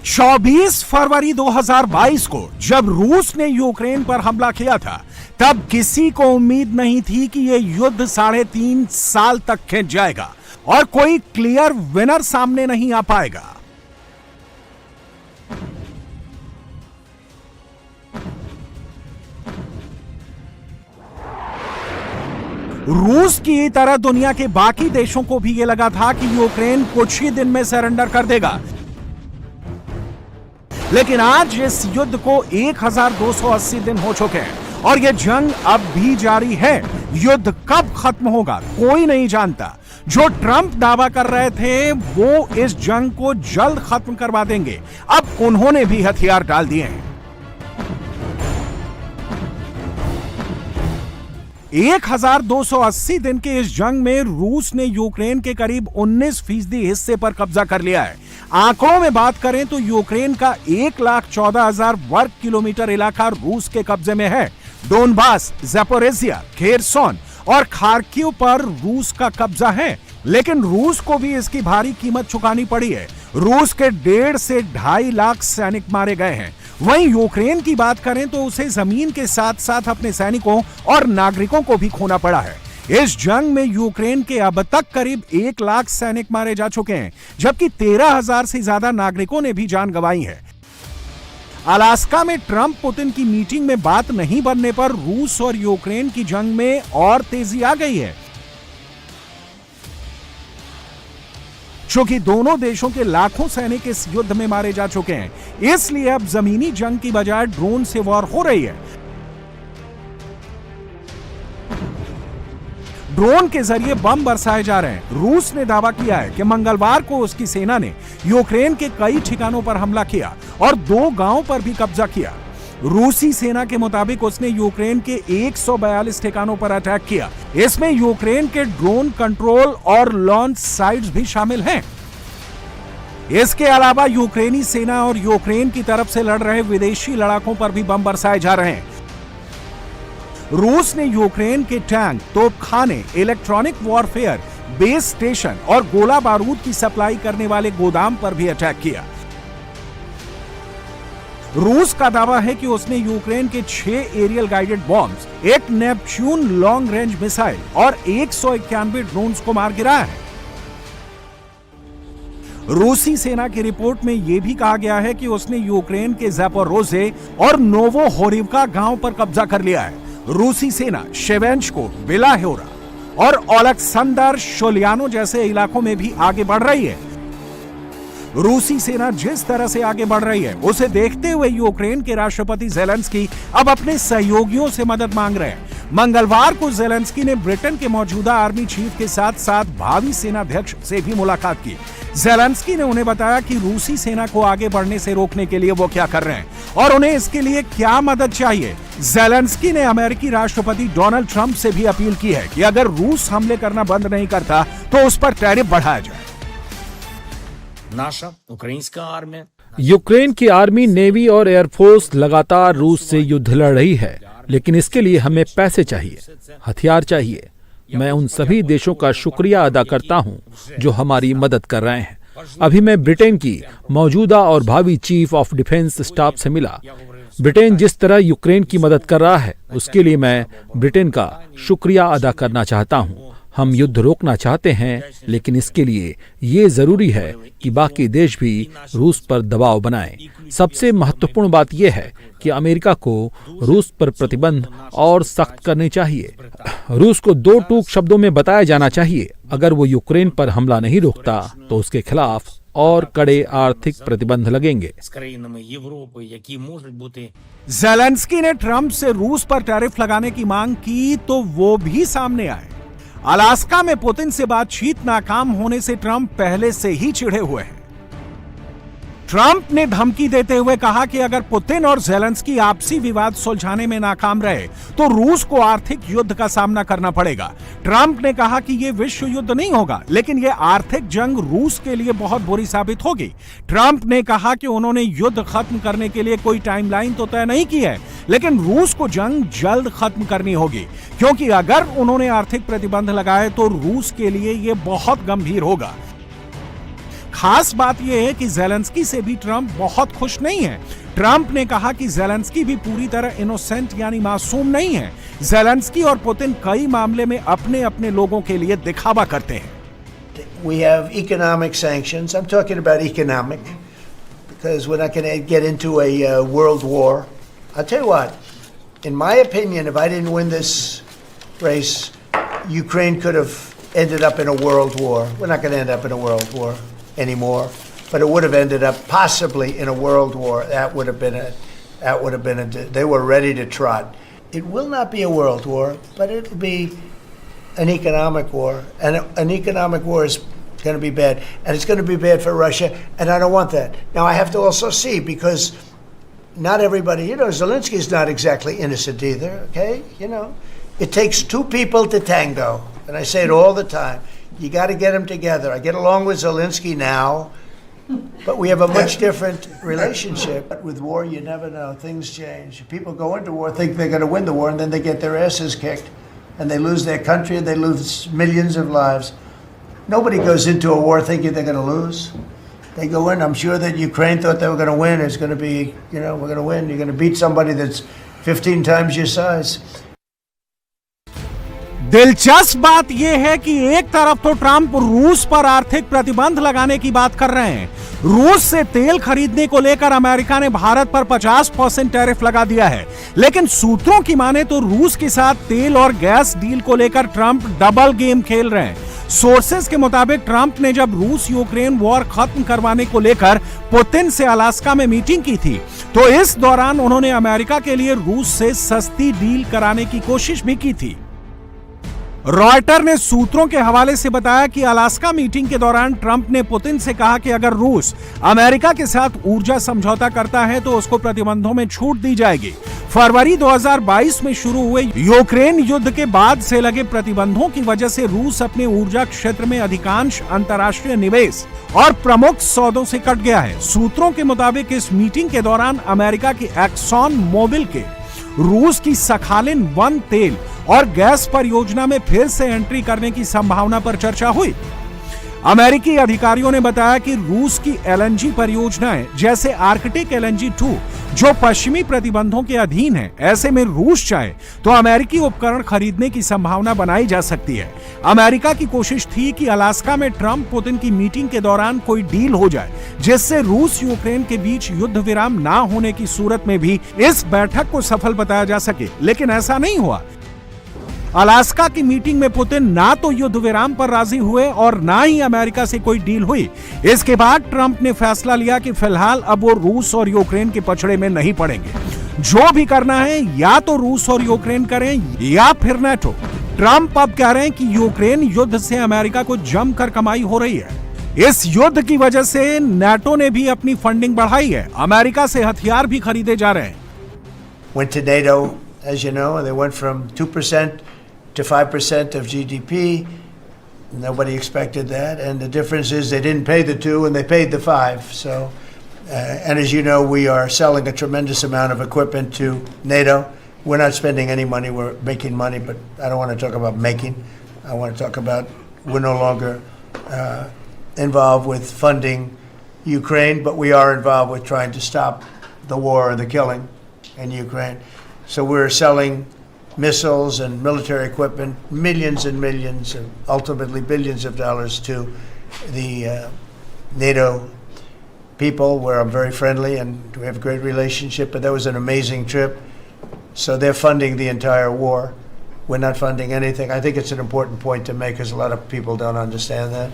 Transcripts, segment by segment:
24 फरवरी 2022 को जब रूस ने यूक्रेन पर हमला किया था, तब किसी को उम्मीद नहीं थी कि यह युद्ध 3.5 साल तक खिंच जाएगा और कोई क्लियर विनर सामने नहीं आ पाएगा। रूस की तरह दुनिया के बाकी देशों को भी यह लगा था कि यूक्रेन कुछ ही दिन में सरेंडर कर देगा, लेकिन आज इस युद्ध को 1280 दिन हो चुके हैं और यह जंग अब भी जारी है। युद्ध कब खत्म होगा कोई नहीं जानता। जो ट्रंप दावा कर रहे थे वो इस जंग को जल्द खत्म करवा देंगे, अब उन्होंने भी हथियार डाल दिए हैं। 1280 दिन के इस जंग में रूस ने यूक्रेन के करीब 19% हिस्से पर कब्जा कर लिया है। आंकड़ों में बात करें तो यूक्रेन का 1,14,000 वर्ग किलोमीटर इलाका रूस के कब्जे में है। डोनबास, ज़ैपोरिज़िया, खेरसोन और खार्किव पर रूस का कब्जा है, लेकिन रूस को भी इसकी भारी कीमत चुकानी पड़ी है। रूस के 1.5 से 2.5 लाख सैनिक मारे गए हैं। वहीं यूक्रेन की बात करें तो उसे जमीन के साथ साथ अपने सैनिकों और नागरिकों को भी खोना पड़ा है। इस जंग में यूक्रेन के अब तक करीब 1 लाख सैनिक मारे जा चुके हैं, जबकि 13,000 से ज्यादा नागरिकों ने भी जान गंवाई है। अलास्का में ट्रंप पुतिन की मीटिंग में बात नहीं बनने पर रूस और यूक्रेन की जंग में और तेजी आ गई है। चूंकि दोनों देशों के लाखों सैनिक इस युद्ध में मारे जा चुके हैं, इसलिए अब जमीनी जंग की बजाय ड्रोन से वॉर हो रही है। ड्रोन के जरिए बम बरसाए जा रहे हैं। रूस ने दावा किया है कि मंगलवार को उसकी सेना ने यूक्रेन के कई ठिकानों पर हमला किया और 2 गांवों पर भी कब्जा किया। रूसी सेना के मुताबिक उसने यूक्रेन के 142 ठिकानों पर अटैक किया। इसमें यूक्रेन के ड्रोन कंट्रोल और लॉन्च साइट्स भी शामिल हैं। इसके अलावा यूक्रेनी सेना और यूक्रेन की तरफ से लड़ रहे विदेशी लड़ाकों पर भी बम बरसाए जा रहे हैं। रूस ने यूक्रेन के टैंक, तोपखाने, इलेक्ट्रॉनिक वॉरफेयर, बेस स्टेशन और गोला बारूद की सप्लाई करने वाले गोदाम पर भी अटैक किया। रूस का दावा है कि उसने यूक्रेन के 6 एरियल गाइडेड बॉम्ब्स, एक नेपच्यून लॉन्ग रेंज मिसाइल और 191 ड्रोन्स को मार गिराया है। रूसी सेना की रिपोर्ट में यह भी कहा गया है कि उसने यूक्रेन के ज़ैपोरोज़े और नोवोहोरिवका गांव पर कब्जा कर लिया है। रूसी सेना शेवेंचको, बिलाहेरा और ओलेक्सेंडर शोलियानो जैसे इलाकों में भी आगे बढ़ रही है। रूसी सेना जिस तरह से आगे बढ़ रही है, उसे देखते हुए यूक्रेन के राष्ट्रपति ज़ेलेंस्की अब अपने सहयोगियों से मदद मांग रहे हैं। मंगलवार को ज़ेलेंस्की ने ब्रिटेन के मौजूदा आर्मी चीफ के साथ साथ भावी सेनाध्यक्ष से भी मुलाकात की। ज़ेलेंस्की ने उन्हें बताया कि रूसी सेना को आगे बढ़ने से रोकने के लिए वो क्या कर रहे हैं और उन्हें इसके लिए क्या मदद चाहिए। ज़ेलेंस्की ने अमेरिकी राष्ट्रपति डोनाल्ड ट्रंप से भी अपील की है कि अगर रूस हमले करना बंद नहीं करता तो उस पर टैरिफ बढ़ाया जाए। यूक्रेन की आर्मी, नेवी और एयरफोर्स लगातार रूस से युद्ध लड़ रही है, लेकिन इसके लिए हमें पैसे चाहिए, हथियार चाहिए। मैं उन सभी देशों का शुक्रिया अदा करता हूं जो हमारी मदद कर रहे हैं। अभी मैं ब्रिटेन की मौजूदा और भावी चीफ ऑफ डिफेंस स्टाफ से मिला। ब्रिटेन जिस तरह यूक्रेन की मदद कर रहा है, उसके लिए मैं ब्रिटेन का शुक्रिया अदा करना चाहता हूं। हम युद्ध रोकना चाहते हैं, लेकिन इसके लिए ये जरूरी है कि बाकी देश भी रूस पर दबाव बनाएं। सबसे महत्वपूर्ण बात यह है कि अमेरिका को रूस पर प्रतिबंध और सख्त करने चाहिए। रूस को 2 टूक शब्दों में बताया जाना चाहिए, अगर वो यूक्रेन पर हमला नहीं रोकता तो उसके खिलाफ और कड़े आर्थिक प्रतिबंध लगेंगे। ज़ेलेंस्की ने ट्रंप से रूस पर टैरिफ लगाने की मांग की तो वो भी सामने आए। अलास्का में पुतिन से बातचीत नाकाम होने से ट्रंप पहले से ही चिढ़े हुए हैं। ट्रंप ने धमकी देते हुए कहा कि अगर पुतिन और ज़ेलेंस्की आपसी विवाद सुलझाने में नाकाम रहे तो रूस को आर्थिक युद्ध का सामना करना पड़ेगा। ट्रंप ने कहा कि यह विश्व युद्ध नहीं होगा, लेकिन यह आर्थिक जंग रूस के लिए बहुत बुरी साबित होगी। ट्रंप ने कहा कि उन्होंने युद्ध खत्म करने के लिए कोई टाइमलाइन तो तय नहीं की है, लेकिन रूस को जंग जल्द खत्म करनी होगी, क्योंकि अगर उन्होंने आर्थिक प्रतिबंध लगाए तो रूस के लिए यह बहुत गंभीर होगा। खास बात यह है कि ज़ेलेंस्की से भी ट्रंप बहुत खुश नहीं है। ट्रंप ने कहा कि ज़ेलेंस्की भी पूरी तरह इनोसेंट यानी मासूम नहीं है। ज़ेलेंस्की और पुतिन कई मामले में अपने अपने लोगों के लिए दिखावा करते हैं। We have economic sanctions. I'm talking about economic because we're not going to get into a world war. I'll tell you what, in my opinion, if I didn't win this race, Ukraine could have ended up in a world war. We're not going to end up in a world war anymore, but it would have ended up possibly in a world war. That would have been they were ready to trot. It will not be a world war, but it'll be an economic war, and an economic war is going to be bad, and it's going to be bad for Russia, and I don't want that. Now, I have to also see, because not everybody, Zelensky is not exactly innocent either, okay? It takes two people to tango, and I say it all the time. You got to get them together. I get along with Zelensky now, but we have a much different relationship. But with war, you never know. Things change. People go into war, think they're going to win the war, and then they get their asses kicked, and they lose their country, and they lose millions of lives. Nobody goes into a war thinking they're going to lose. They go in. I'm sure that Ukraine thought they were going to win. It's going to be, we're going to win. You're going to beat somebody that's 15 times your size. दिलचस्प बात यह है कि एक तरफ तो Trump रूस पर आर्थिक प्रतिबंध लगाने की बात कर रहे हैं। रूस से तेल खरीदने को लेकर अमेरिका ने भारत पर 50% टैरिफ लगा दिया है, लेकिन सूत्रों की माने तो रूस के साथ तेल और गैस डील को लेकर ट्रंप डबल गेम खेल रहे हैं। सोर्सेस के मुताबिक ट्रंप ने जब रूस यूक्रेन वॉर खत्म करवाने को लेकर पुतिन से अलास्का में मीटिंग की थी, तो इस दौरान उन्होंने अमेरिका के लिए रूस से सस्ती डील कराने की कोशिश भी की थी। रॉयटर ने सूत्रों के हवाले से बताया कि अलास्का मीटिंग के दौरान ट्रंप ने पुतिन से कहा कि अगर रूस अमेरिका के साथ ऊर्जा समझौता करता है तो उसको प्रतिबंधों में छूट दी जाएगी। फरवरी 2022 में शुरू हुए यूक्रेन युद्ध के बाद से लगे प्रतिबंधों की वजह से रूस अपने ऊर्जा क्षेत्र में अधिकांश अंतर्राष्ट्रीय निवेश और प्रमुख सौदों से कट गया है। सूत्रों के मुताबिक इस मीटिंग के दौरान अमेरिका की एक्सॉन मोबिल के रूस की सखालिन 1 तेल और गैस परियोजना में फिर से एंट्री करने की संभावना पर चर्चा हुई। अमेरिकी अधिकारियों ने बताया कि रूस की एलएनजी परियोजनाएं जैसे आर्कटिक एलएनजी 2 जो पश्चिमी प्रतिबंधों के अधीन है, ऐसे में रूस चाहे तो अमेरिकी उपकरण खरीदने की संभावना बनाई जा सकती है। अमेरिका की कोशिश थी कि अलास्का में ट्रंप पुतिन की मीटिंग के दौरान कोई डील हो जाए, जिससे रूस यूक्रेन के बीच युद्ध विराम ना होने की सूरत में भी इस बैठक को सफल बताया जा सके, लेकिन ऐसा नहीं हुआ। अलास्का की मीटिंग में पुतिन ना तो युद्ध विराम पर राजी हुए और ना ही अमेरिका से कोई डील हुई। इसके बाद ट्रंप ने फैसला लिया कि फिलहाल अब वो रूस और यूक्रेन के पछड़े में नहीं पड़ेंगे। जो भी करना है या तो रूस और यूक्रेन करें या फिर नेटो। ट्रंप अब कह रहे हैं कि यूक्रेन युद्ध से अमेरिका को जमकर कमाई हो रही है। इस युद्ध की वजह से नेटो ने भी अपनी फंडिंग बढ़ाई है। अमेरिका से हथियार भी खरीदे जा रहे हैं। Went to NATO, as you know, and they went from 2% to 5% of GDP. Nobody expected that, and the difference is they didn't pay the 2 and they paid the 5. So, and as you know, we are selling a tremendous amount of equipment to NATO. We're not spending any money, we're making money, but I don't want to talk about making. I want to talk about we're no longer involved with funding Ukraine, but we are involved with trying to stop the war and the killing in Ukraine. So we're selling missiles and military equipment, millions and millions, and ultimately billions of dollars to the NATO people, where I'm very friendly and we have a great relationship. But that was an amazing trip. So they're funding the entire war. We're not funding anything. I think it's an important point to make because a lot of people don't understand that.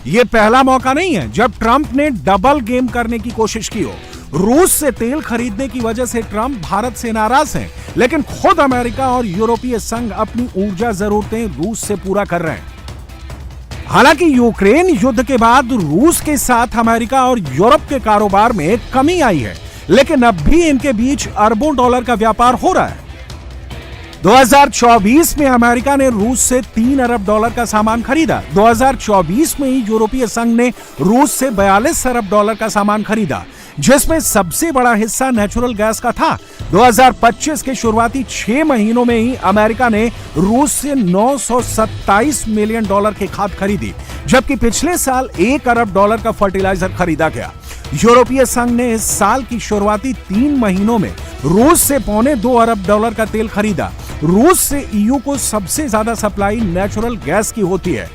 ये पहला मौका नहीं है जब Trump ने double game करने की कोशिश की हो। रूस से तेल खरीदने की वजह से ट्रंप भारत से नाराज हैं, लेकिन खुद अमेरिका और यूरोपीय संघ अपनी ऊर्जा जरूरतें रूस से पूरा कर रहे हैं। हालांकि यूक्रेन युद्ध के बाद रूस के साथ अमेरिका और यूरोप के कारोबार में कमी आई है, लेकिन अब भी इनके बीच अरबों डॉलर का व्यापार हो रहा है। 2024 में अमेरिका ने रूस से 3 अरब डॉलर का सामान खरीदा। 2024 में ही यूरोपीय संघ ने रूस से 42 अरब डॉलर का सामान खरीदा। जिसमें सबसे बड़ा हिस्सा नेचुरल गैस का था। 2025 के शुरुआती 6 महीनों में ही अमेरिका ने रूस से $927 मिलियन की खाद खरीदी, जबकि पिछले साल $1 अरब का फर्टिलाइजर खरीदा गया। यूरोपीय संघ ने इस साल की शुरुआती 3 महीनों में रूस से $2.25 अरब का तेल खरीदा। रूस से ईयू को सबसे ज्यादा सप्लाई नेचुरल गैस की होती है।